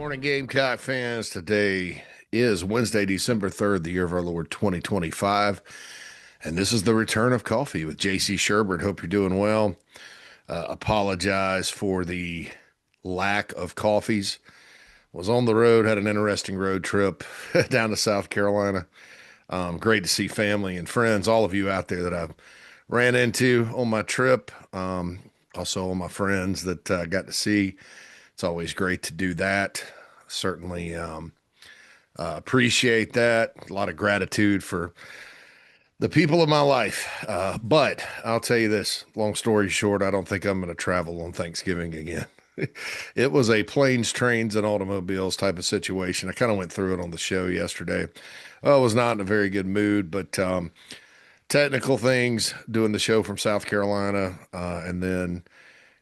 Morning, Gamecock fans. Today is Wednesday, December 3rd, the year of our Lord 2025. And this is the return of coffee with JC Sherbet. Hope you're doing well. Apologize for the lack of coffees. Was on the road, had an interesting road trip down to South Carolina. Great to see family and friends, all of you out there that I've ran into on my trip. Also, all my friends that I got to see. It's always great to do that. Certainly appreciate that. A lot of gratitude for the people of my life. But I'll tell you this, long story short, I don't think I'm going to travel on Thanksgiving again. It was a planes, trains, and automobiles type of situation. I kind of went through it on the show yesterday. I was not in a very good mood, but technical things, doing the show from South Carolina, and then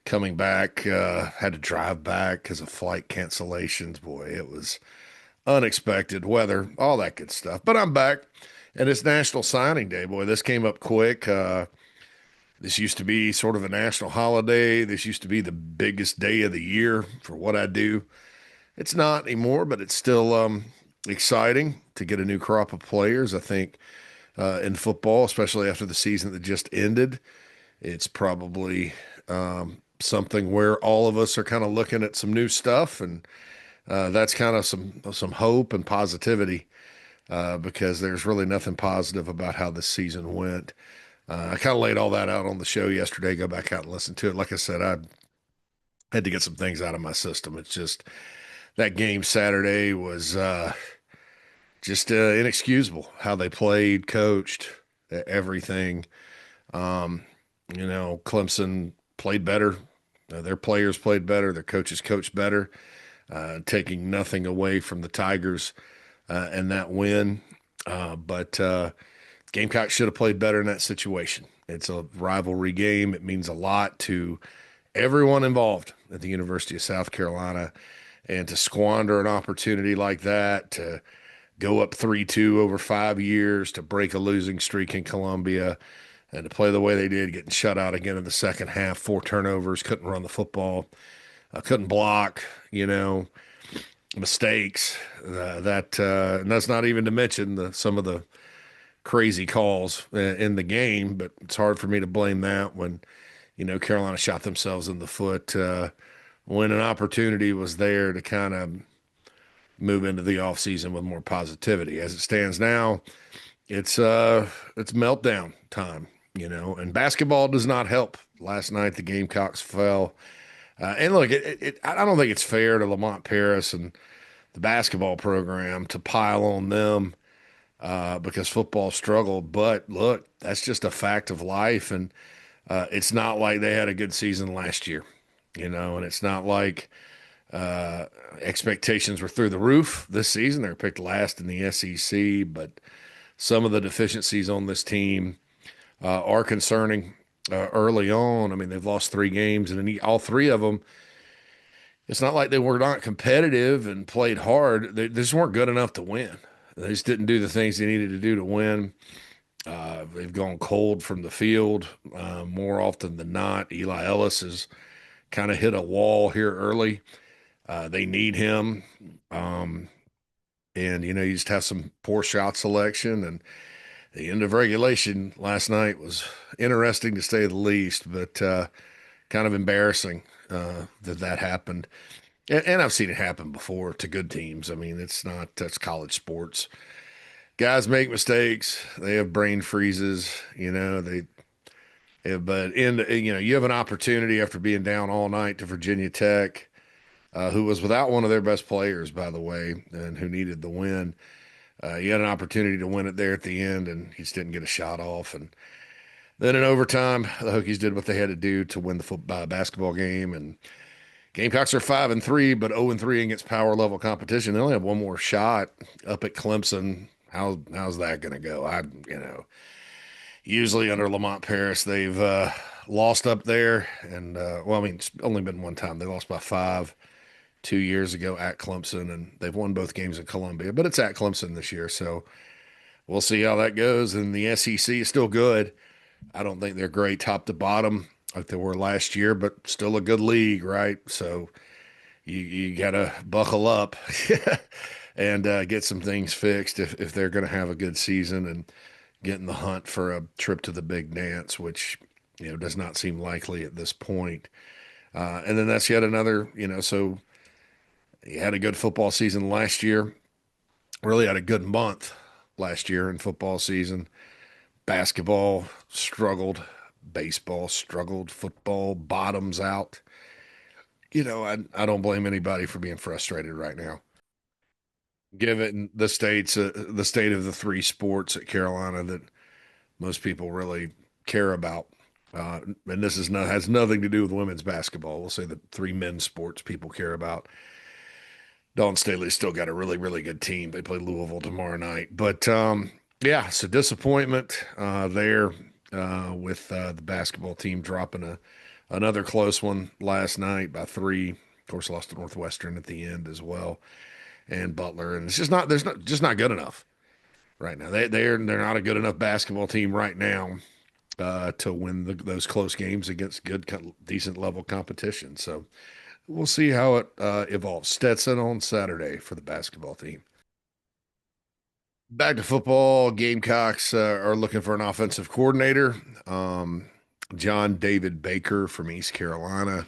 coming back, had to drive back because of flight cancellations. Boy, it was unexpected weather, all that good stuff. But I'm back, and it's National Signing Day. Boy, this came up quick. This used to be sort of a national holiday. This used to be the biggest day of the year for what I do. It's not anymore, but it's still exciting to get a new crop of players. I think in football, especially after the season that just ended, it's probably something where all of us are kind of looking at some new stuff, and that's kind of some hope and positivity because there's really nothing positive about how this season went. I kind of laid all that out on the show yesterday. Go back out and listen to it. Like I said, I had to get some things out of my system. It's just that game Saturday was just inexcusable how they played, coached, everything. Clemson played better. Their players played better. Their coaches coached better, taking nothing away from the Tigers and that win. But Gamecock should have played better in that situation. It's a rivalry game. It means a lot to everyone involved at the University of South Carolina. And to squander an opportunity like that, to go up 3-2 over 5 years, to break a losing streak in Columbia, and to play the way they did, getting shut out again in the second half, 4 turnovers, couldn't run the football, couldn't block, mistakes. And that's not even to mention some of the crazy calls in the game, but it's hard for me to blame that when, Carolina shot themselves in the foot when an opportunity was there to kind of move into the offseason with more positivity. As it stands now, it's meltdown time, and basketball does not help. Last night, the Gamecocks fell. And look, I don't think it's fair to Lamont Paris and the basketball program to pile on them because football struggled. But look, that's just a fact of life. And it's not like they had a good season last year, and it's not like expectations were through the roof this season. They were picked last in the SEC, but some of the deficiencies on this team are concerning early on. I mean, they've lost 3 games, and in all 3 of them, it's not like they were not competitive and played hard. They just weren't good enough to win. They just didn't do the things they needed to do to win. They've gone cold from the field more often than not. Eli Ellis has kind of hit a wall here early. They need him. And, you just have some poor shot selection. And the end of regulation last night was interesting to say the least, but kind of embarrassing that happened. And I've seen it happen before to good teams. I mean, that's college sports. Guys make mistakes. They have brain freezes, but you have an opportunity after being down all night to Virginia Tech, who was without one of their best players, by the way, and who needed the win. You had an opportunity to win it there at the end, and he just didn't get a shot off. And then in overtime, the Hokies did what they had to do to win the basketball game. And Gamecocks are 5-3, but 0-3 against power level competition. They only have one more shot up at Clemson. How's that going to go? Usually under Lamont Paris, they've lost up there, and it's only been one time. They lost by 5 2 years ago at Clemson, and they've won both games in Columbia, but it's at Clemson this year, so we'll see how that goes. And the SEC is still good. I don't think they're great top to bottom like they were last year, but still a good league, right? So you gotta buckle up and get some things fixed if they're going to have a good season and get in the hunt for a trip to the big dance, which does not seem likely at this point. And then that's yet another, so he had a good football season last year. Really had a good month last year in football season. Basketball struggled, baseball struggled, football bottoms out. I don't blame anybody for being frustrated right now. Given the state of the three sports at Carolina that most people really care about, and this is not has nothing to do with women's basketball. We'll say the three men's sports people care about. Dawn Staley's still got a really, really good team. They play Louisville tomorrow night. But yeah, so disappointment there with the basketball team dropping another close one last night by three. Of course, lost to Northwestern at the end as well, and Butler. And it's just not there's not just not good enough right now. They're not a good enough basketball team right now to win those close games against good, decent level competition. So we'll see how it evolves. Stetson on Saturday for the basketball team. Back to football. Gamecocks are looking for an offensive coordinator. John David Baker from East Carolina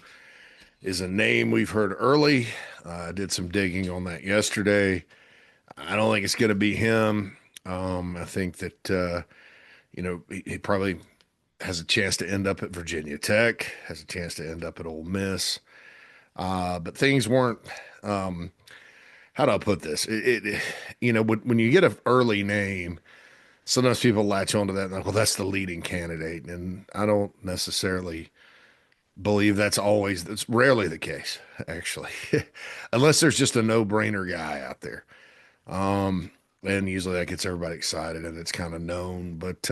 is a name we've heard early. I did some digging on that yesterday. I don't think it's going to be him. I think that he probably has a chance to end up at Virginia Tech, has a chance to end up at Ole Miss. But things weren't. How do I put this? When you get an early name, sometimes people latch onto that and like, well, that's the leading candidate, and I don't necessarily believe that's rarely the case, actually, unless there's just a no-brainer guy out there. And usually that gets everybody excited and it's kind of known, but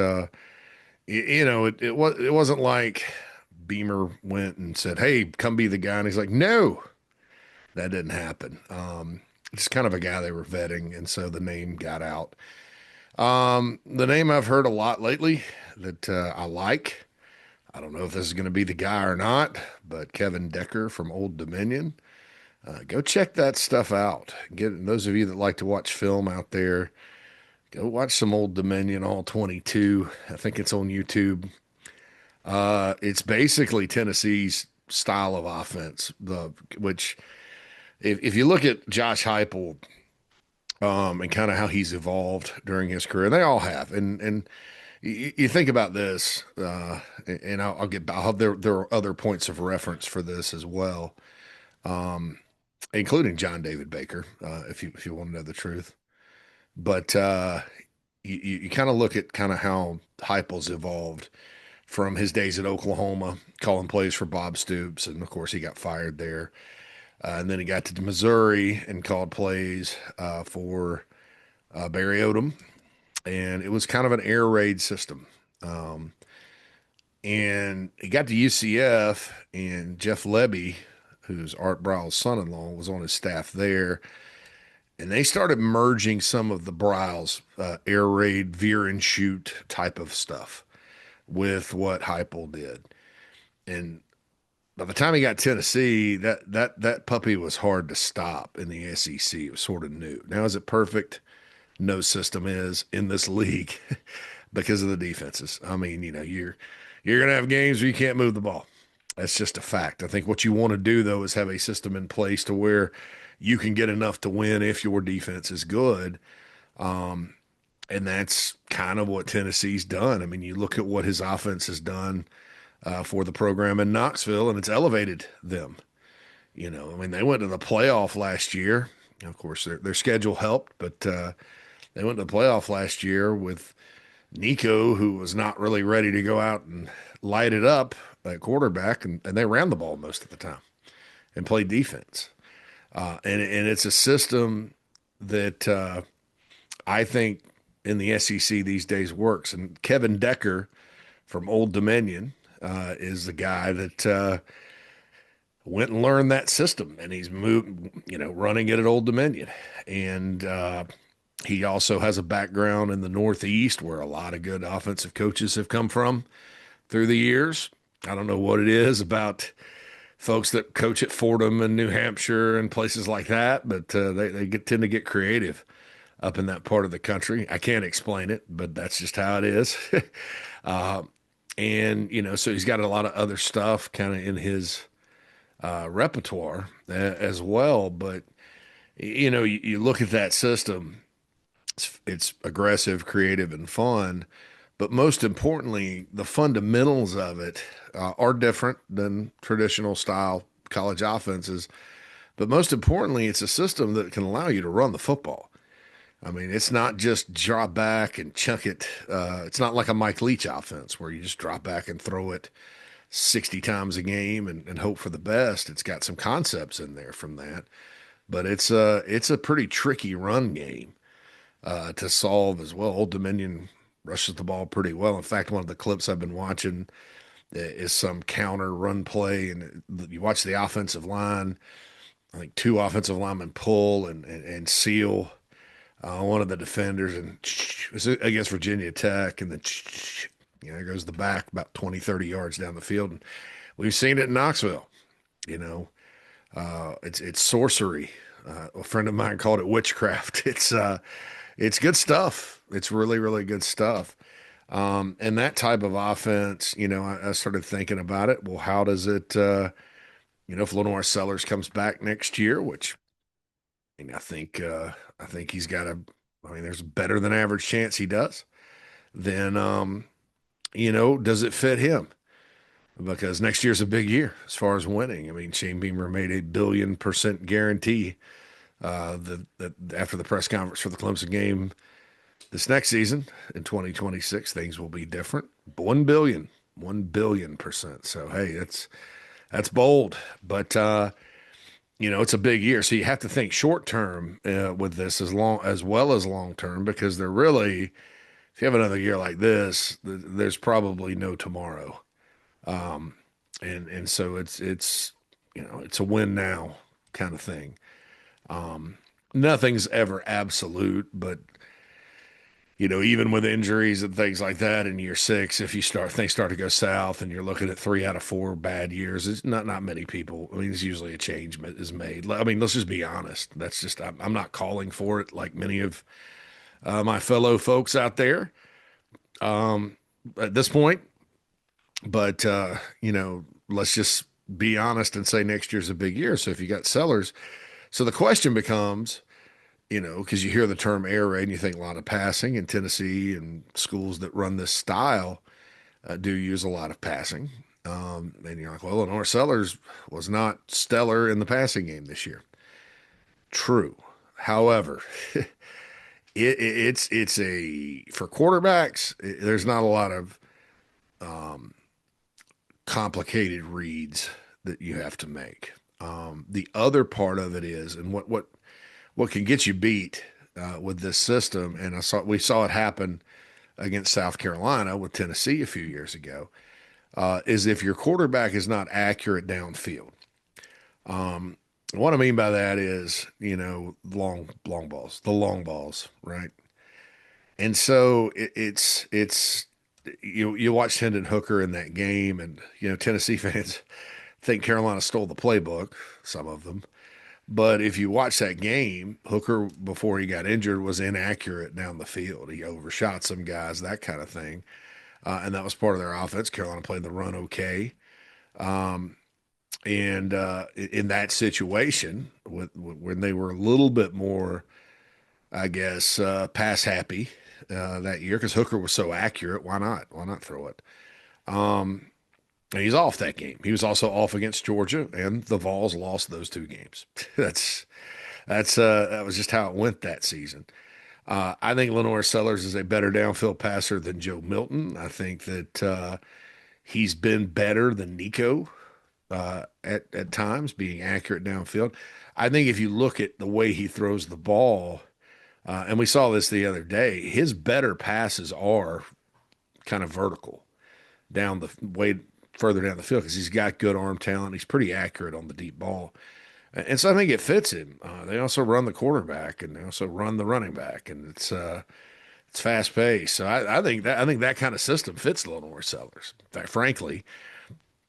it wasn't like Beamer went and said, "Hey, come be the guy," and he's like, "No, that didn't happen." It's kind of a guy they were vetting, and so the name got out. The name I've heard a lot lately that I like. I don't know if this is going to be the guy or not, but Kevin Decker from Old Dominion. Go check that stuff out. Get those of you that like to watch film out there, go watch some Old Dominion all 22. I think it's on YouTube. It's basically Tennessee's style of offense, which if you look at Josh Heupel and kind of how he's evolved during his career, they all have, and you think about this, and I'll have there are other points of reference for this as well, including John David Baker, if you want to know the truth. But you kind of look at kind of how Heupel's evolved from his days at Oklahoma, calling plays for Bob Stoops, and of course he got fired there. And then he got to Missouri and called plays for Barry Odom, and it was kind of an air raid system. Um, and he got to UCF, and Jeff Lebby, who's Art Briles' son-in-law, was on his staff there. And they started merging some of the Briles air raid, veer and shoot type of stuff with what Heupel did. And by the time he got Tennessee, that puppy was hard to stop in the SEC. It was sort of new. Now, is it perfect? No system is in this league because of the defenses. I mean, you're gonna have games where you can't move the ball. That's just a fact. I think what you want to do though is have a system in place to where you can get enough to win if your defense is good. And that's kind of what Tennessee's done. I mean, you look at what his offense has done for the program in Knoxville, and it's elevated them. I mean, they went to the playoff last year. Of course, their schedule helped, but they went to the playoff last year with Nico, who was not really ready to go out and light it up at quarterback, and they ran the ball most of the time and played defense. And it's a system that I think in the SEC these days works. And Kevin Decker from Old Dominion is the guy that went and learned that system, and he's moved, running it at Old Dominion. And he also has a background in the Northeast where a lot of good offensive coaches have come from through the years. I don't know what it is about folks that coach at Fordham and New Hampshire and places like that, but tend to get creative up in that part of the country. I can't explain it, but that's just how it is. uh, and so he's got a lot of other stuff kind of in his repertoire as well. But you look at that system, it's aggressive, creative, and fun. But most importantly, the fundamentals of it are different than traditional style college offenses. But most importantly, it's a system that can allow you to run the football. I mean, it's not just drop back and chunk it. It's not like a Mike Leach offense where you just drop back and throw it 60 times a game and hope for the best. It's got some concepts in there from that, but it's a pretty tricky run game to solve as well. Old Dominion rushes the ball pretty well. In fact, one of the clips I've been watching is some counter run play, and you watch the offensive line. I think two offensive linemen pull and seal one of the defenders, and it's against Virginia Tech, and then there goes the back about 20, 30 yards down the field. And we've seen it in Knoxville. You know, it's sorcery. A friend of mine called it witchcraft. It's good stuff. It's really, really good stuff. And that type of offense, I started thinking about it. Well, how does it, if Lenore Sellers comes back next year, which I think he's got there's a better than average chance he does. Then, does it fit him? Because next year's a big year as far as winning. I mean, Shane Beamer made a 1,000,000,000% guarantee that after the press conference for the Clemson game this next season in 2026, things will be different. 1,000,000,000%. So hey, that's bold, but it's a big year. So you have to think short term with this as well as long term, because they're really, if you have another year like this, there's probably no tomorrow. And so it's a win now kind of thing. Nothing's ever absolute, but even with injuries and things like that in year six, if things start to go south and you're looking at 3 out of 4 bad years, it's not many people. I mean, it's usually a change is made. I mean, let's just be honest. That's just, I'm not calling for it like many of my fellow folks out there at this point. But, let's just be honest and say next year's a big year. So if you got Sellers, so the question becomes, because you hear the term air raid and you think a lot of passing, in Tennessee and schools that run this style do use a lot of passing. And you're like, well, Lenore Sellers was not stellar in the passing game this year. True. However, it's for quarterbacks, there's not a lot of complicated reads that you have to make. The other part of it is, and what can get you beat with this system, and we saw it happen against South Carolina with Tennessee a few years ago, is if your quarterback is not accurate downfield. What I mean by that is, long balls, right? And so it's you watch Hendon Hooker in that game, and Tennessee fans think Carolina stole the playbook, some of them. But if you watch that game, Hooker, before he got injured, was inaccurate down the field. He overshot some guys, that kind of thing. And that was part of their offense. Carolina played the run okay. And in that situation, when they were a little bit more, I guess, pass happy that year, because Hooker was so accurate, why not? Why not throw it? And he's off that game. He was also off against Georgia, and the Vols lost those 2 games. That was just how it went that season. I think Lenore Sellers is a better downfield passer than Joe Milton. I think that he's been better than Nico at times, being accurate downfield. I think if you look at the way he throws the ball, and we saw this the other day, his better passes are kind of vertical down the way further down the field, because he's got good arm talent. He's pretty accurate on the deep ball. And so I think it fits him. They also run the quarterback, and they also run the running back, and it's fast paced. So I think that kind of system fits Lenore Sellers. In fact, frankly,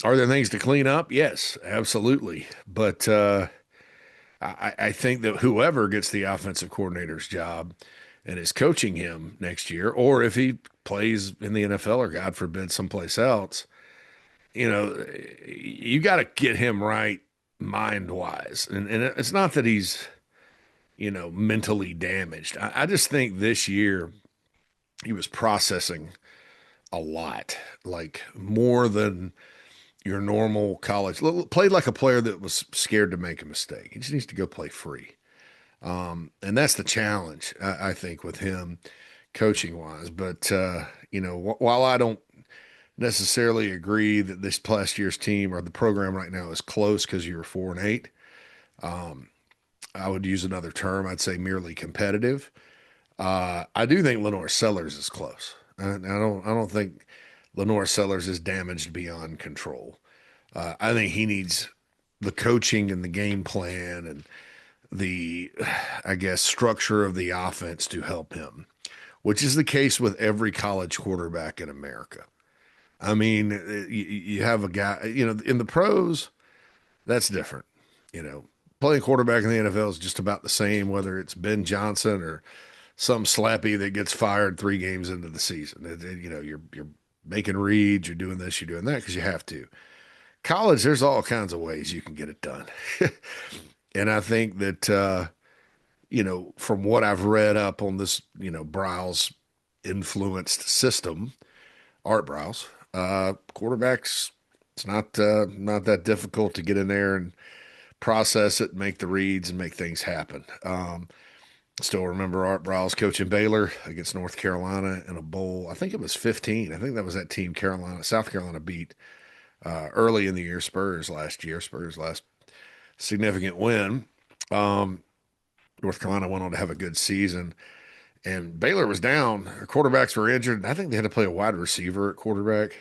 Are there things to clean up? Yes, absolutely. But I think that whoever gets the offensive coordinator's job and is coaching him next year, or if he plays in the NFL or God forbid someplace else, you got to get him right mind wise. And it's not that he's, mentally damaged. I just think this year he was processing a lot, like more than your normal college. Played like a player that was scared to make a mistake. He just needs to go play free. And that's the challenge, I think, with him coaching wise. But, while I don't necessarily agree that this last year's team or the program right now is close because you were 4-8, I would use another term. I'd say merely competitive. I do think Lenore Sellers is close. I don't think Lenore Sellers is damaged beyond control. I think he needs the coaching and the game plan and the, I guess, structure of the offense to help him, which is the case with every college quarterback in America. I mean, you have a guy, in the pros, that's different. You know, Playing quarterback in the NFL is just about the same, whether it's Ben Johnson or some slappy that gets fired 3 games into the season. You're making reads, you're doing this, you're doing that because you have to. College, there's all kinds of ways you can get it done. And I think that from what I've read up on this, Browse influenced system, Art Browse, quarterbacks, it's not that difficult to get in there and process it, make the reads, and make things happen. Still remember Art Browse coaching Baylor against North Carolina in a bowl. I think it was 15. I think that was that team South Carolina beat early in the year. Spurs last year. Spurs last significant win. Um, North Carolina went on to have a good season, and Baylor was down. Their quarterbacks were injured. I think they had to play a wide receiver at quarterback.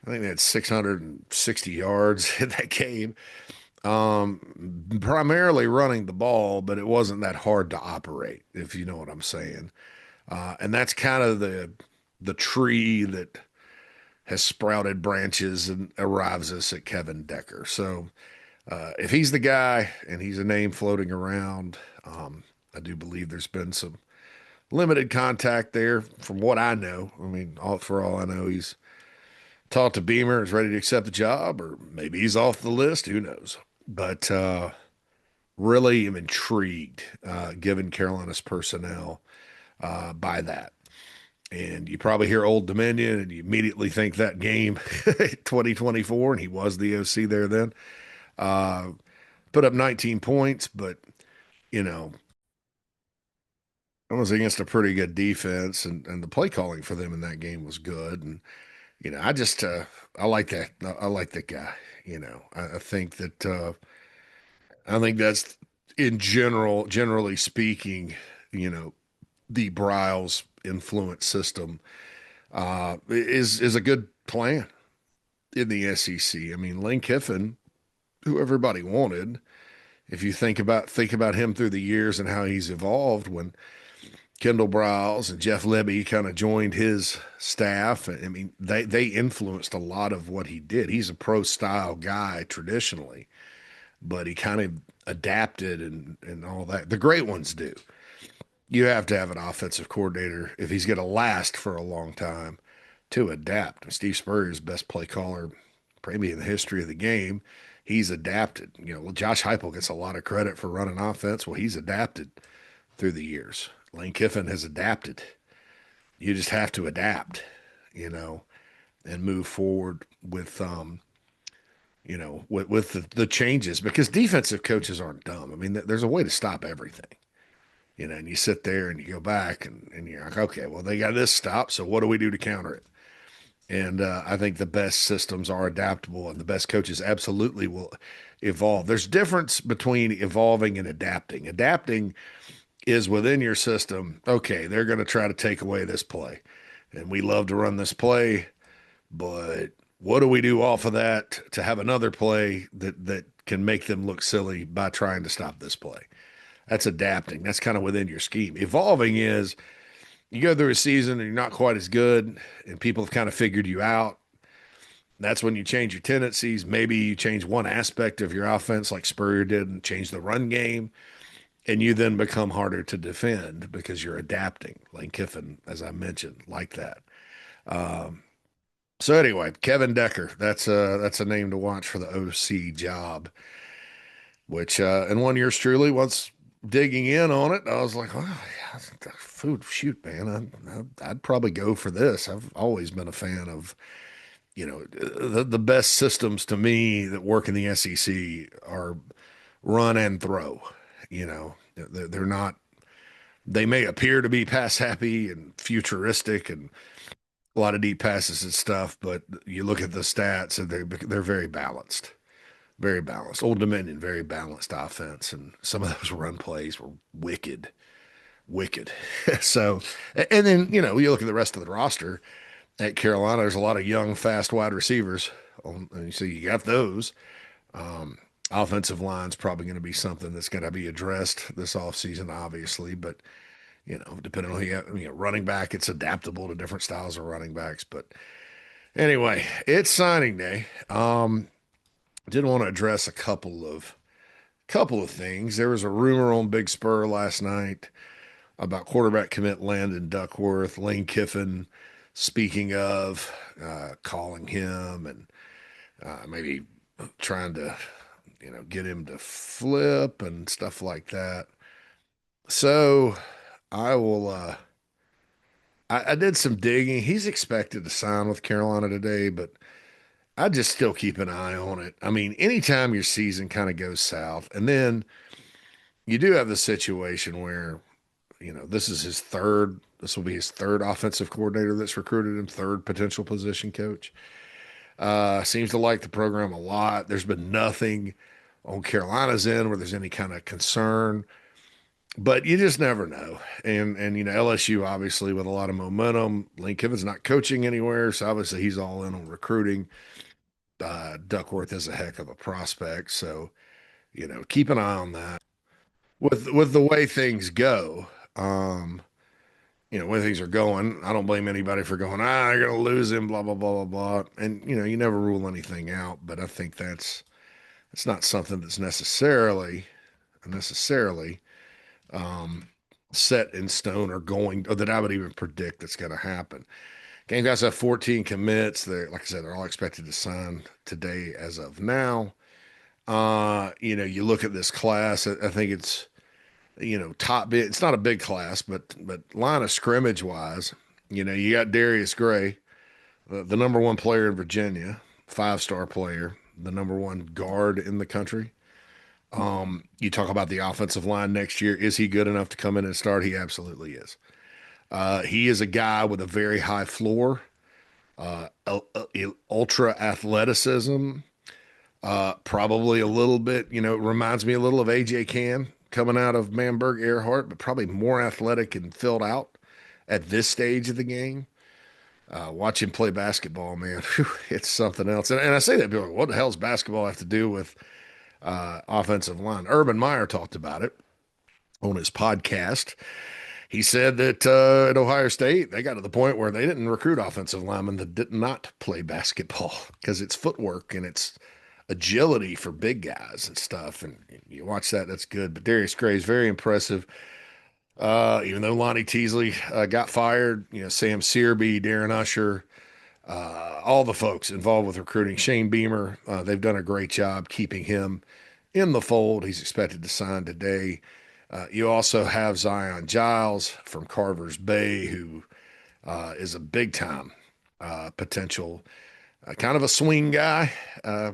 I think they had 660 yards in that game. Primarily running the ball, but it wasn't that hard to operate, if you know what I'm saying. And that's kind of the tree that has sprouted branches and arrives us at Kevin Decker. So if he's the guy and he's a name floating around, I do believe there's been some limited contact there from what I know. I mean, for all I know, he's talked to Beamer, is ready to accept the job, or maybe he's off the list. Who knows? But really am intrigued, given Carolina's personnel, by that. And you probably hear Old Dominion and you immediately think that game 2024, and he was the OC there then. Uh, Put up 19 points, but, you know, it was against a pretty good defense, and the play calling for them in that game was good. And, I just, I like that. I like that guy. I think that's generally speaking, you know, the Briles influence system is a good plan in the SEC. I mean, Lane Kiffin, who everybody wanted, if you think about him through the years and how he's evolved when Kendall Briles and Jeff Lebby kind of joined his staff. I mean, they influenced a lot of what he did. He's a pro style guy traditionally, but he kind of adapted and all that. The great ones do. You have to have an offensive coordinator if he's going to last for a long time to adapt. Steve Spurrier's best play caller, probably in the history of the game. He's adapted. Josh Heupel gets a lot of credit for running offense. Well, he's adapted through the years. Lane Kiffin has adapted. You just have to adapt, and move forward with with the changes, because defensive coaches aren't dumb. I mean, there's a way to stop everything. And you sit there and you go back and you're like, okay, well, they got this stop, so what do we do to counter it? And I think the best systems are adaptable, and the best coaches absolutely will evolve. There's difference between evolving and adapting. Adapting is within your system. Okay, they're going to try to take away this play, and we love to run this play, but what do we do off of that to have another play that can make them look silly by trying to stop this play? That's adapting. That's kind of within your scheme. Evolving is you go through a season and you're not quite as good, and people have kind of figured you out. That's when you change your tendencies. Maybe you change one aspect of your offense, like Spurrier did, and change the run game, and you then become harder to defend because you're adapting. Lane Kiffin, as I mentioned, like that. Um, so anyway, Kevin Decker, that's a name to watch for the OC job. Which and one yours truly, once digging in on it, I was like, well, yeah, food, shoot, man, I'd probably go for this. I've always been a fan of, the best systems to me that work in the SEC are run and throw. They're not. They may appear to be pass happy and futuristic and a lot of deep passes and stuff, but you look at the stats and they're very balanced. Very balanced. Old Dominion, very balanced offense, and some of those run plays were wicked, wicked. So, and then you look at the rest of the roster at Carolina. There's a lot of young, fast wide receivers, and so you got those. Um, Offensive line's probably going to be something that's going to be addressed this offseason, obviously, but depending on who you have, running back, it's adaptable to different styles of running backs. But anyway, it's signing day. Did want to address a couple of things. There was a rumor on Big Spur last night about quarterback commit Landon Duckworth, Lane Kiffin. Speaking of calling him and maybe trying to get him to flip and stuff like that. So I will. I did some digging. He's expected to sign with Carolina today, but I just still keep an eye on it. I mean, anytime your season kind of goes south, and then you do have the situation where, this will be his third offensive coordinator that's recruited him, third potential position coach. Seems to like the program a lot. There's been nothing on Carolina's end where there's any kind of concern, but you just never know. And LSU obviously with a lot of momentum. Lane Kiffin's not coaching anywhere, so obviously he's all in on recruiting. Duckworth is a heck of a prospect, so keep an eye on that. With the way things go, um, when things are going, I don't blame anybody for going, they're gonna lose him, blah blah blah blah blah. And you never rule anything out, but I think that's it's not something that's necessarily um set in stone or that I would even predict that's gonna happen. Gamecocks have 14 commits. They're like I said, they're all expected to sign today as of now. You look at this class, I think it's top bit. It's not a big class, but line of scrimmage wise, you got Darius Gray, the number one player in Virginia, 5-star player, the number one guard in the country. You talk about the offensive line next year. Is he good enough to come in and start? He absolutely is. He is a guy with a very high floor, ultra athleticism. Probably a little bit, reminds me a little of AJ Can coming out of Manberg Earhart, but probably more athletic and filled out at this stage of the game. Watch him play basketball, man. Whew, it's something else. And I say that, people are like, what the hell does basketball have to do with offensive line? Urban Meyer talked about it on his podcast. He said that at Ohio State, they got to the point where they didn't recruit offensive linemen that did not play basketball because it's footwork and it's agility for big guys and stuff. And you watch that, that's good. But Darius Gray is very impressive. Even though Lonnie Teasley got fired, Sam Searby, Darren Usher, all the folks involved with recruiting, Shane Beamer, they've done a great job keeping him in the fold. He's expected to sign today. You also have Zion Giles from Carver's Bay, who is a big time potential, kind of a swing guy,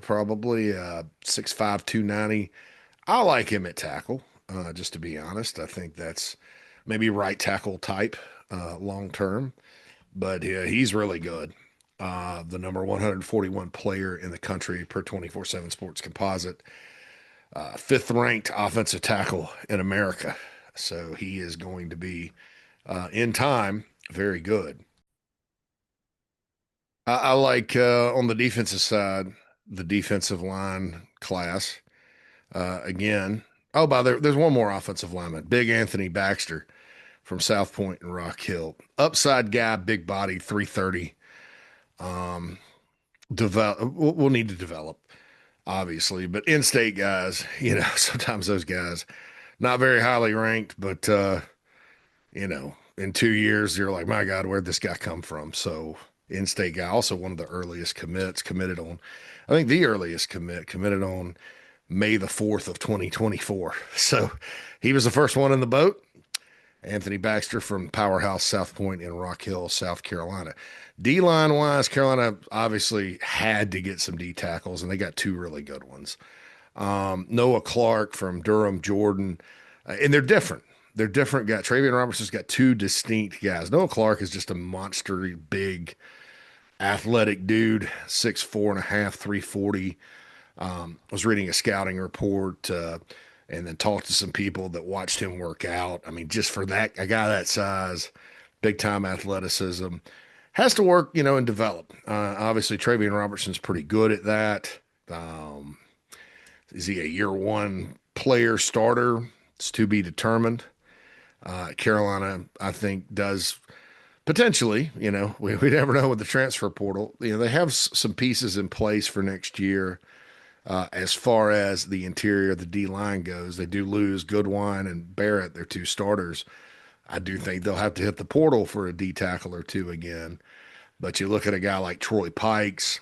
probably 6'5", 290. I like him at tackle, just to be honest. I think that's maybe right tackle type long term, but yeah, he's really good. The number 141 player in the country per 24/7 Sports Composite, fifth ranked offensive tackle in America. So he is going to be, in time, very good. I like on the defensive side, the defensive line class. Again, oh, there's one more offensive lineman, Big Anthony Baxter from South Point and Rock Hill. Upside guy, big body, 330. Um, develop. We'll need to develop, obviously, but in-state guys, sometimes those guys not very highly ranked, but in 2 years, you're like, my God, where'd this guy come from? So in-state guy, also one of the earliest commits, committed on, I think the earliest committed on May the 4th of 2024. So he was the first one in the boat. Anthony Baxter from Powerhouse South Point in Rock Hill, South Carolina. D line wise, Carolina obviously had to get some D tackles, and they got two really good ones. Noah Clark from Durham, Jordan, and they're different. They're different guys. Travian Robertson's got two distinct guys. Noah Clark is just a monster, big, athletic dude, 6'4.5", 340. Was reading a scouting report and then talked to some people that watched him work out. I mean, just for that, a guy that size, big time athleticism, has to work, and develop. Obviously, Travian Robertson's pretty good at that. Is he a year one player starter? It's to be determined. Carolina, I think, does potentially, we never know with the transfer portal. They have some pieces in place for next year. As far as the interior of the D line goes, they do lose Goodwine and Barrett, their two starters. I do think they'll have to hit the portal for a D tackle or two again. But you look at a guy like Troy Pikes,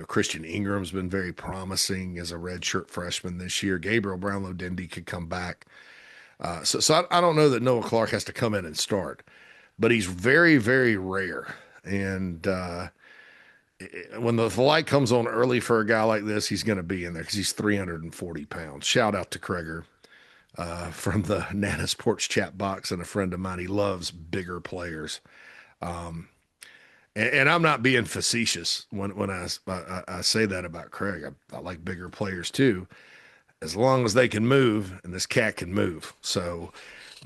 Christian Ingram's been very promising as a redshirt freshman this year. Gabriel Brownlow Dindy could come back. So I don't know that Noah Clark has to come in and start, but he's very, very rare. And when the light comes on early for a guy like this, he's going to be in there because he's 340 pounds. Shout out to Kreger from the Nana Sports chat box and a friend of mine. He loves bigger players. And I'm not being facetious when I say that about Craig. I like bigger players too, as long as they can move, and this cat can move. So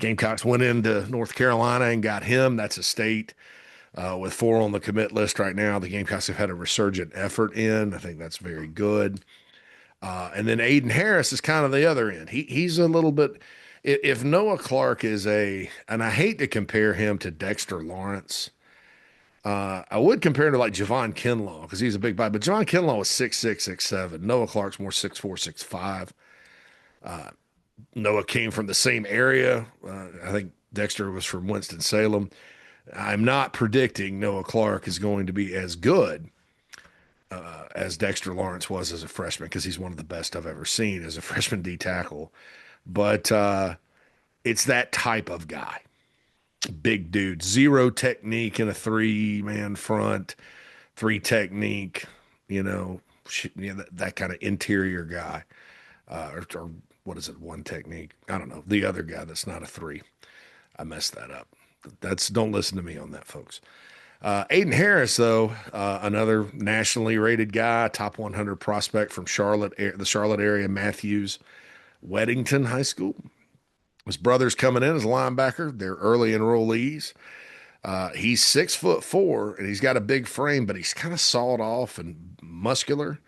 Gamecocks went into North Carolina and got him. That's a state. With 4 on the commit list right now, the Gamecocks have had a resurgent effort in. I think that's very good. And then Aiden Harris is kind of the other end. He's a little bit. If Noah Clark is and I hate to compare him to Dexter Lawrence. I would compare him to like Javon Kinlaw because he's a big guy, but Javon Kinlaw was 6'6", 6'7". Noah Clark's more 6'4", 6'5". Noah came from the same area. I think Dexter was from Winston-Salem. I'm not predicting Noah Clark is going to be as good as Dexter Lawrence was as a freshman because he's one of the best I've ever seen as a freshman D tackle. But it's that type of guy. Big dude, zero technique in a 3-man front, 3 technique, that kind of interior guy. Or what is it, 1 technique? I don't know. The other guy that's not a 3. I messed that up. Don't listen to me on that, folks. Aiden Harris, though, another nationally rated guy, top 100 prospect from the Charlotte area, Matthews Weddington High School. His brother's coming in as a linebacker. They're early enrollees. He's 6'4", and he's got a big frame, but he's kind of sawed off and muscular.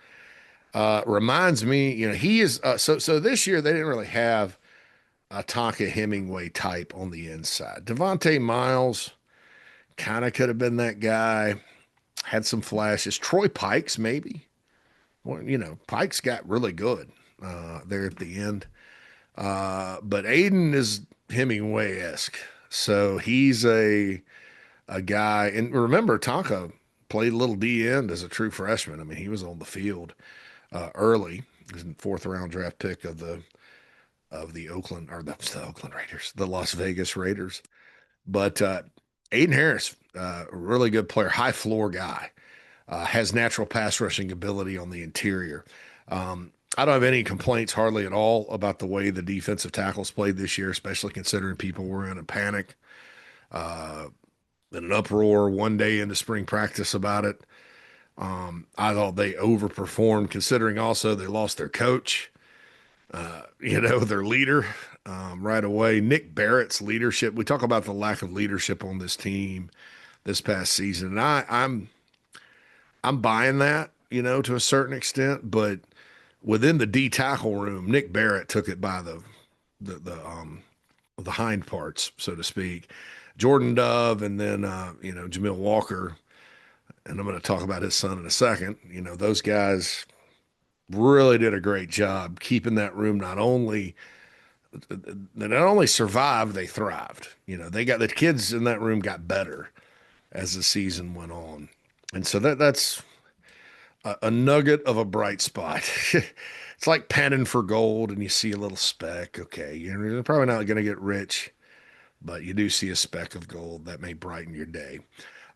Reminds me, he is. So this year they didn't really have a Tonka Hemingway type on the inside. Devontae Miles kind of could have been that guy. Had some flashes. Troy Pikes, maybe. Well, Pikes got really good there at the end. But Aiden is Hemingway-esque. So he's a guy. And remember, Tonka played a little D end as a true freshman. I mean, he was on the field early. He was in 4th round draft pick of the Oakland, or the Oakland Raiders, the Las Vegas Raiders. But Aiden Harris, a really good player, high floor guy, has natural pass rushing ability on the interior. I don't have any complaints hardly at all about the way the defensive tackles played this year, especially considering people were in a panic, in an uproar one day into spring practice about it. I thought they overperformed considering also they lost their coach, their leader right away. Nick Barrett's leadership. We talk about the lack of leadership on this team this past season. And I'm buying that, to a certain extent, but within the D tackle room, Nick Barrett took it by the hind parts, so to speak. Jordan Dove and then Jamil Walker and I'm going to talk about his son in a second. You know, those guys really did a great job keeping that room they not only survived, they thrived. You know, they got the kids in that room got better as the season went on. And so that's a nugget of a bright spot. It's like panning for gold and you see a little speck. Okay, you're probably not going to get rich, but you do see a speck of gold that may brighten your day.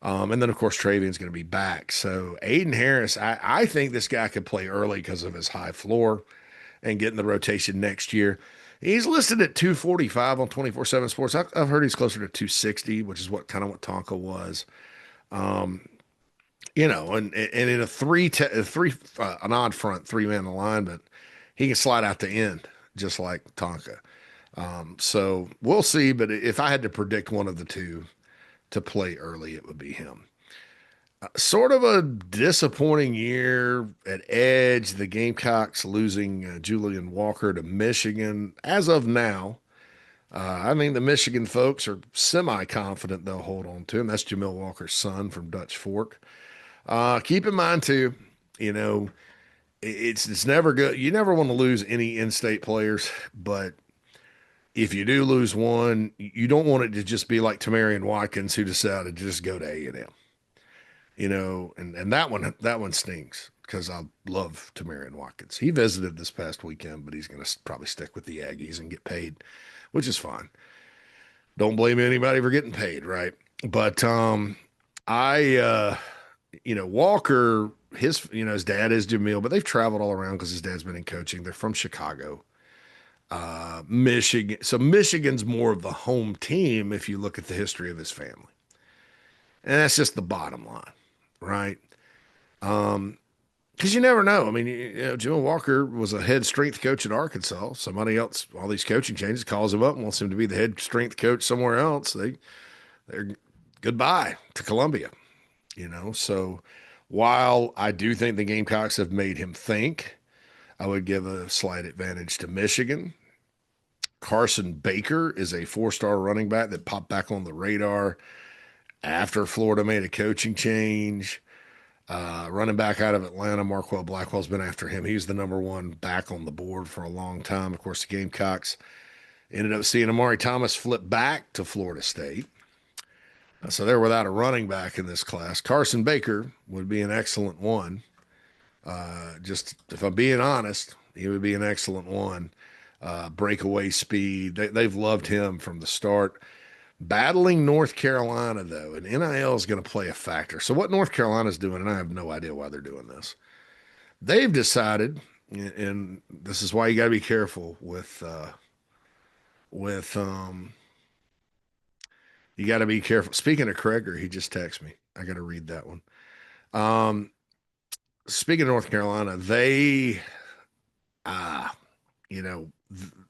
And then, of course, Travian's going to be back. So Aiden Harris, I think this guy could play early because of his high floor and get in the rotation next year. He's listed at 245 on 24/7 Sports. I've heard he's closer to 260, which is what kind of what Tonka was. You know, and in a an odd front 3-man alignment, he can slide out the end just like Tonka. So we'll see. But if I had to predict one of the two to play early, it would be him. Sort of a disappointing year at Edge. The Gamecocks losing Julian Walker to Michigan. As of now, I mean, the Michigan folks are semi-confident they'll hold on to him. That's Jamil Walker's son from Dutch Fork. Keep in mind, too, you know, it's never good. You never want to lose any in-state players, but if you do lose one, you don't want it to just be like Tamarian Watkins who decided to just go to A&M. You know, and that one stings because I love Tamarian Watkins. He visited this past weekend, but he's going to probably stick with the Aggies and get paid, which is fine. Don't blame anybody for getting paid, right? But I you know, Walker, his dad is Jamil, but they've traveled all around because his dad's been in coaching. They're from Chicago, Michigan. So Michigan's more of the home team if you look at the history of his family. And that's just the bottom line, right? Because you never know. I mean, Jimmy Walker was a head strength coach at Arkansas. Somebody else, all these coaching changes, calls him up and wants him to be the head strength coach somewhere else. They're goodbye to Columbia, you know. So while I do think the Gamecocks have made him think, I would give a slight advantage to Michigan. Carson Baker is a 4-star running back that popped back on the radar after Florida made a coaching change. Running back out of Atlanta, Marquell Blackwell's been after him. He's the number one back on the board for a long time. Of course, the Gamecocks ended up seeing Amari Thomas flip back to Florida State. So they're without a running back in this class. Carson Baker would be an excellent one. Just if I'm being honest, he would be an excellent one. Breakaway speed. They've loved him from the start. Battling North Carolina, though, and NIL is going to play a factor. So what North Carolina's doing, and I have no idea why they're doing this, they've decided, and this is why you got to be careful you got to be careful. Speaking of Kreger, he just texted me. I got to read that one. Speaking of North Carolina, they,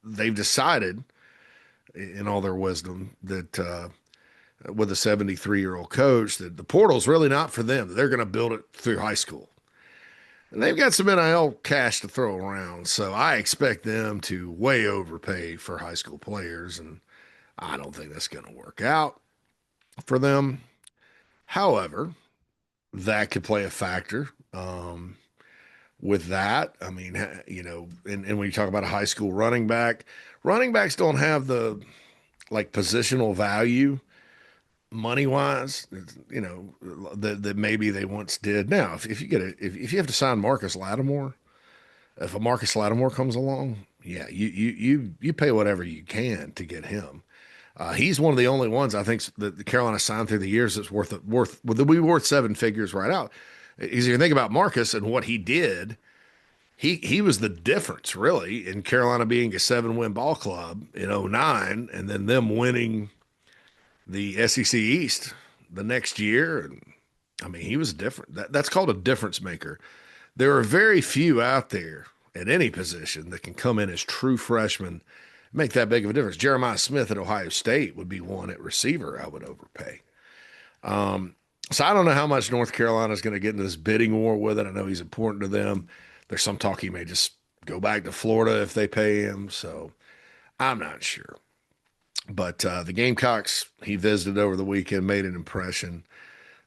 they've decided in all their wisdom that with a 73-year-old coach that the portal's really not for them. They're going to build it through high school. And they've got some NIL cash to throw around, so I expect them to way overpay for high school players, and I don't think that's going to work out for them. However, that could play a factor with that. I mean, and when you talk about a high school running backs don't have the positional value money-wise, that maybe they once did. Now, if you have to sign Marcus Lattimore, if a Marcus Lattimore comes along, yeah, you pay whatever you can to get him. He's one of the only ones I think that the Carolina signed through the years that's would be worth 7 figures right out. Because if you think about Marcus and what he did, he was the difference really in Carolina being a 7-win ball club in 2009 and then them winning the SEC East the next year. And I mean, he was different. That's called a difference maker. There are very few out there at any position that can come in as true freshmen, make that big of a difference. Jeremiah Smith at Ohio State would be one at receiver I would overpay. So I don't know how much North Carolina is going to get into this bidding war with it. I know he's important to them. There's some talk he may just go back to Florida if they pay him. So I'm not sure. But the Gamecocks, he visited over the weekend, made an impression.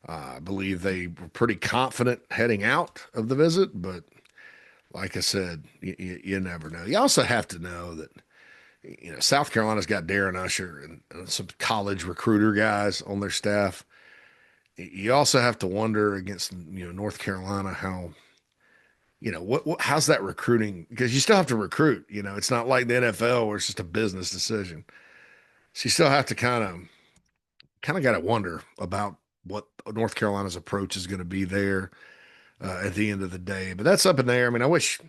I believe they were pretty confident heading out of the visit, but like I said, you never know. You also have to know that South Carolina's got Darren Usher and some college recruiter guys on their staff. You also have to wonder against North Carolina how what how's that recruiting, because you still have to recruit. It's not like the NFL where it's just a business decision. So you still have to kind of got to wonder about what North Carolina's approach is going to be there at the end of the day. But that's up in there. I mean, I wish,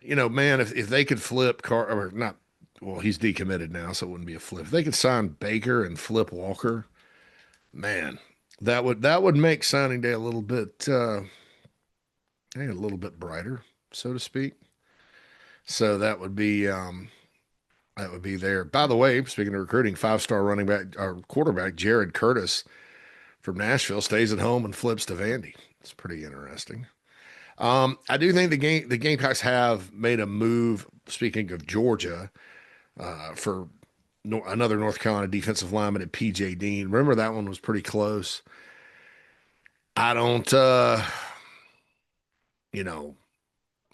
man, if they could flip Car or not, well, he's decommitted now, so it wouldn't be a flip. If they could sign Baker and flip Walker, man, that would make signing day a little bit brighter, so to speak. So that would be there. By the way, speaking of recruiting, five-star running back or quarterback Jared Curtis from Nashville stays at home and flips to Vandy. It's pretty interesting. I do think the Gamecocks have made a move. Speaking of Georgia, for another North Carolina defensive lineman at PJ Dean. Remember that one was pretty close. I don't, you know,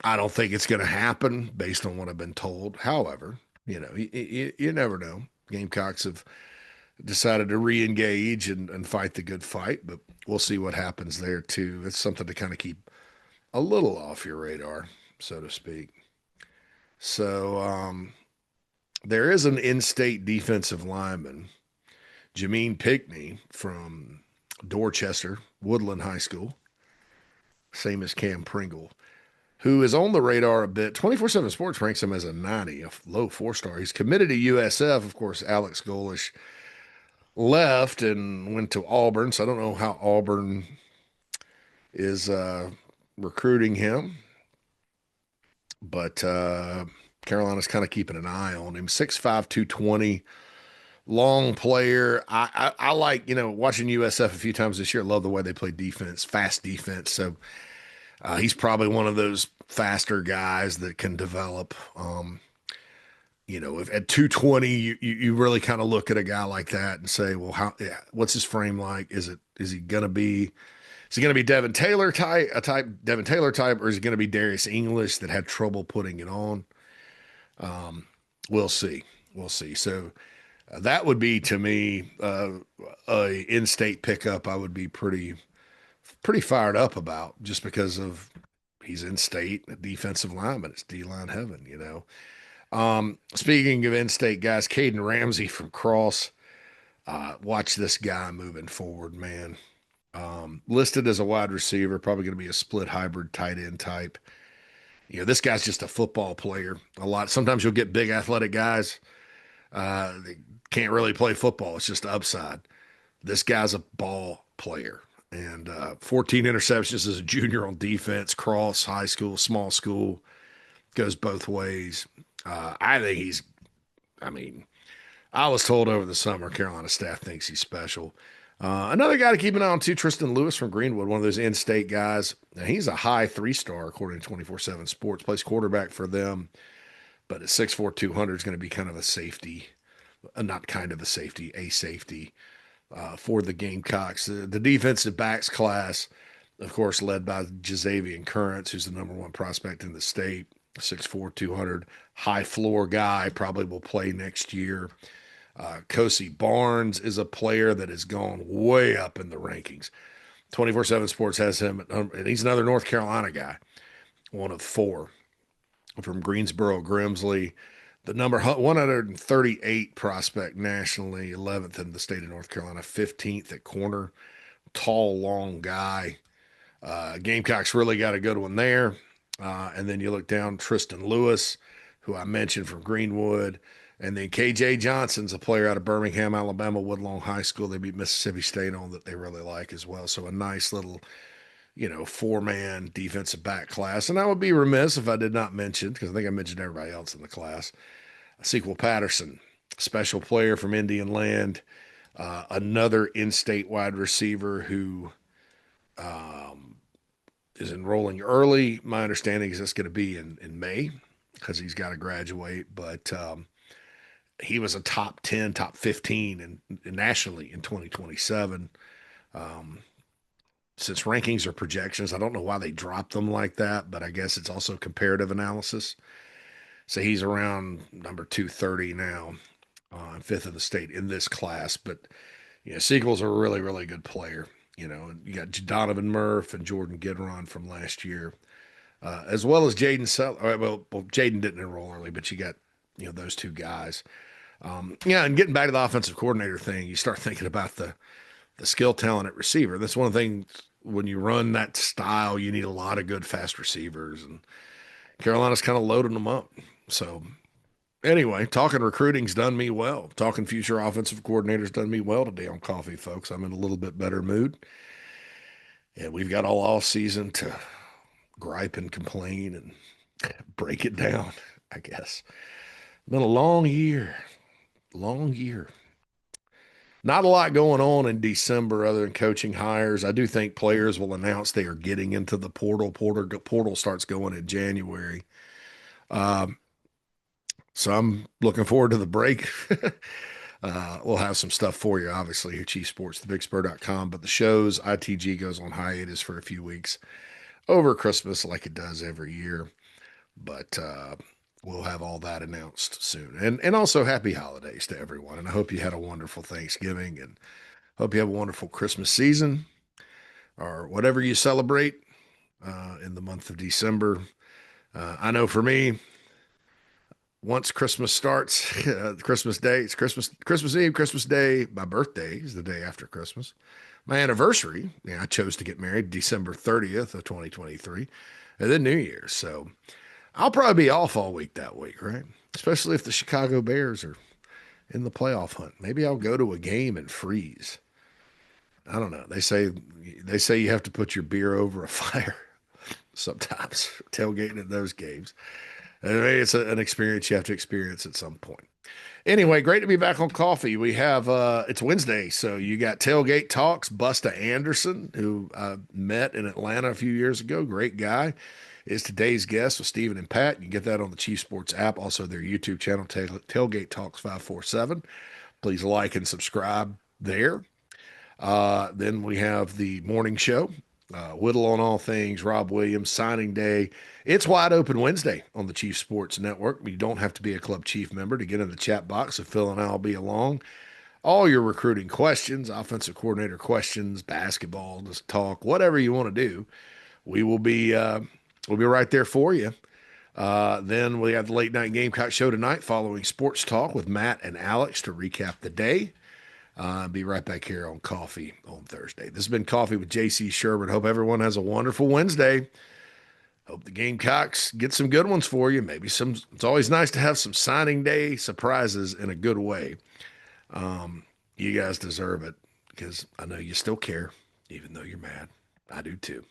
I don't think it's going to happen based on what I've been told. However, you never know. Gamecocks have decided to re-engage and fight the good fight, but we'll see what happens there too. It's something to kind of keep a little off your radar, so to speak. So there is an in-state defensive lineman, Jameen Pickney from Dorchester, Woodland High School, same as Cam Pringle, who is on the radar a bit. 24/7 Sports ranks him as a 90, a low four-star. He's committed to USF. Of course, Alex Golish left and went to Auburn, so I don't know how Auburn is recruiting him, but Carolina's kind of keeping an eye on him. 6'5", 220, long player. I like, watching USF a few times this year. Love the way they play defense, fast defense. So he's probably one of those faster guys that can develop. If at 220, you really kind of look at a guy like that and say, well, what's his frame like? Is he gonna be Devin Taylor type, Devin Taylor type, or is he gonna be Darius English that had trouble putting it on? We'll see. We'll see. So that would be to me a in-state pickup. I would be pretty fired up about, just because of he's in-state defensive lineman. It's D-line heaven. Speaking of in-state guys, Caden Ramsey from Cross. Watch this guy moving forward, man. Listed as a wide receiver, probably going to be a split hybrid tight end type. This guy's just a football player. Sometimes you'll get big athletic guys. They can't really play football. It's just upside. This guy's a ball player. And 14 interceptions as a junior on defense, Cross High School, small school, goes both ways. I think I mean, I was told over the summer Carolina staff thinks he's special. Another guy to keep an eye on too, Tristan Lewis from Greenwood, one of those in-state guys. Now, he's a high three-star according to 24/7 Sports. Plays quarterback for them, but at 6'4", 200 is going to be kind of a safety, not kind of a safety, a safety for the Gamecocks. The defensive backs class, of course, led by Jazavian Currents, who's the number one prospect in the state. 6'4", 200, high floor guy, probably will play next year. Kosi Barnes is a player that has gone way up in the rankings. 24/7 Sports has him, and he's another North Carolina guy, one of four from Greensboro Grimsley. The number 138 prospect nationally, 11th in the state of North Carolina, 15th at corner. Tall, long guy. Gamecocks really got a good one there. And then you look down, Tristan Lewis, who I mentioned from Greenwood. And then KJ Johnson's a player out of Birmingham, Alabama, Woodlawn High School. They beat Mississippi State on that they really like as well. So a nice little, four-man defensive back class. And I would be remiss if I did not mention, because I think I mentioned everybody else in the class, Sequel Patterson, special player from Indian Land, another in-state wide receiver who is enrolling early. My understanding is that's going to be in May, because he's got to graduate. But he was a top 10, top 15 nationally in 2027. since rankings are projections, I don't know why they dropped them like that, but I guess it's also comparative analysis. So he's around number 230 now, fifth in the state in this class. But Siegel's a really, really good player. You got Donovan Murph and Jordan Gidron from last year, as well as Jaden Sell. Well, Jaden didn't enroll early, but you got those two guys. And getting back to the offensive coordinator thing, you start thinking about the skill talent at receiver. That's one thing when you run that style, you need a lot of good fast receivers, and Carolina's kind of loading them up. So anyway, talking recruiting's done me well. Talking future offensive coordinators done me well today on Coffee, folks. I'm in a little bit better mood. And we've got all off season to gripe and complain and break it down, I guess. Been a long year. Long year. Not a lot going on in December other than coaching hires. I do think players will announce they are getting into the portal. Portal starts going in January. So I'm looking forward to the break. We'll have some stuff for you, obviously, here, Chief Sports, thebigspur.com. But the shows, ITG goes on hiatus for a few weeks over Christmas like it does every year. But we'll have all that announced soon. And also happy holidays to everyone. And I hope you had a wonderful Thanksgiving and hope you have a wonderful Christmas season or whatever you celebrate in the month of December. I know for me, once Christmas starts, Christmas Day, it's Christmas Eve, Christmas Day. My birthday is the day after Christmas. My anniversary, I chose to get married December 30th of 2023, and then New Year's. So I'll probably be off all week that week, right? Especially if the Chicago Bears are in the playoff hunt. Maybe I'll go to a game and freeze. I don't know. They say you have to put your beer over a fire sometimes, tailgating at those games. And maybe it's an experience you have to experience at some point. Anyway, great to be back on Coffee. We have, it's Wednesday, so you got Tailgate Talks, Busta Anderson, who I met in Atlanta a few years ago. Great guy. Is today's guest with Steven and Pat. You can get that on the Chief Sports app, also their YouTube channel, Tailgate Talks 547. Please like and subscribe there. Then we have the morning show, Whittle on All Things, Rob Williams, signing day. It's Wide Open Wednesday on the Chief Sports Network. You don't have to be a Club Chief member to get in the chat box, so Phil and I will be along. All your recruiting questions, offensive coordinator questions, basketball, just talk, whatever you want to do, we will be we'll be right there for you. Then we have the late night Gamecock show tonight following Sports Talk with Matt and Alex to recap the day. Be right back here on Coffee on Thursday. This has been Coffee with JC Sherbet. Hope everyone has a wonderful Wednesday. Hope the Gamecocks get some good ones for you. Maybe some. It's always nice to have some signing day surprises in a good way. You guys deserve it because I know you still care, even though you're mad. I do too.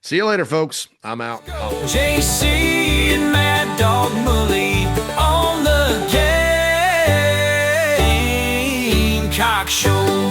See you later, folks. I'm out. JC and Mad Dog Mully on the Gamecock Show.